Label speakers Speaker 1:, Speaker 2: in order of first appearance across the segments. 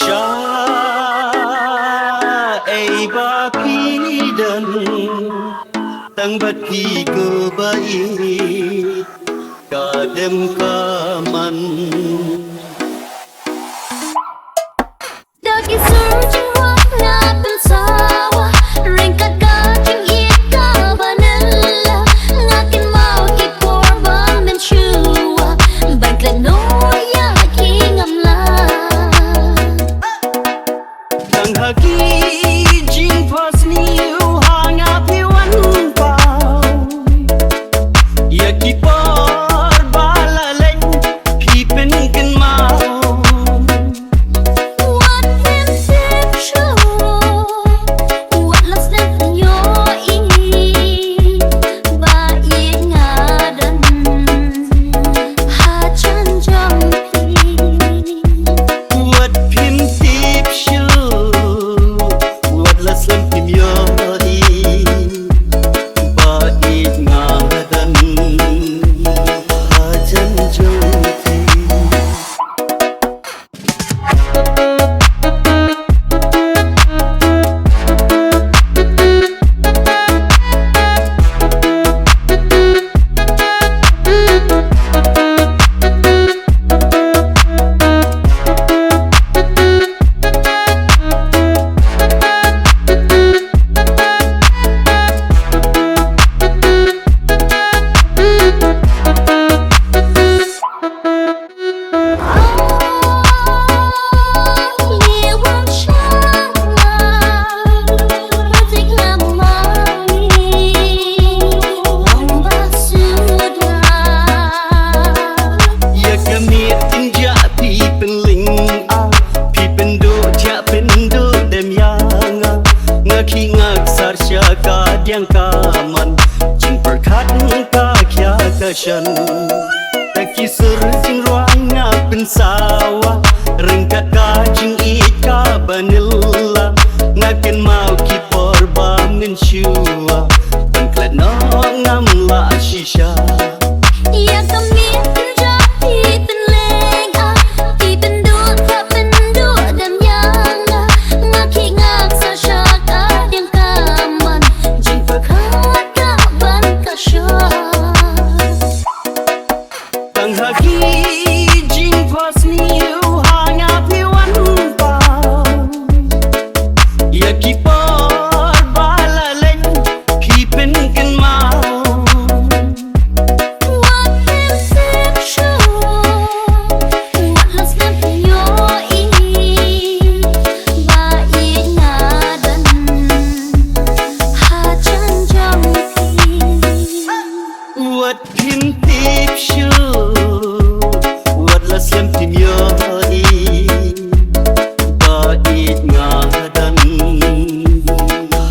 Speaker 1: SHAEI baki dan tang baki kebaik kadem kaman
Speaker 2: Dagi surjung warna pensawa ringkat kajing ika vanilla ngakin mau ki korban menshua baiklah noya kingamla
Speaker 1: tang haki jing pas niu hanga piwan pau ya ki por balaleng pipen ken mau yang kaman jing perkat ka kya kashan taki sur jing ruang pensawa ringkat ka jing ika banilla ngakin mau ki porba menshua pengklat no ngam la shisha
Speaker 2: ya kami terjadi penleng di pendut tak pendut dan yang ngaki ngaksa syaka yang kaman jing perkat ka ban ka
Speaker 1: tang haki jing pas niu hanga piwan pau ya ki por balaleng pipen ken mau What pin tip shoe what la sem tim yoi ba it ngadan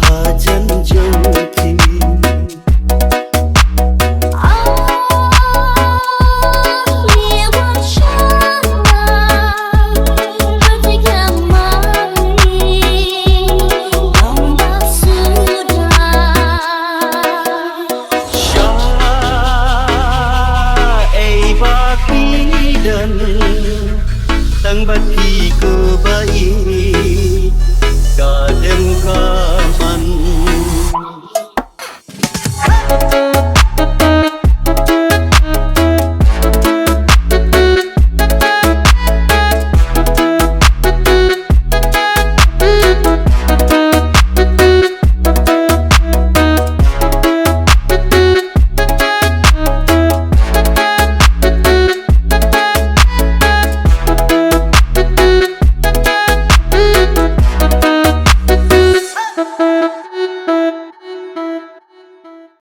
Speaker 1: hajan joti dan tang baki kebaik kadem kaman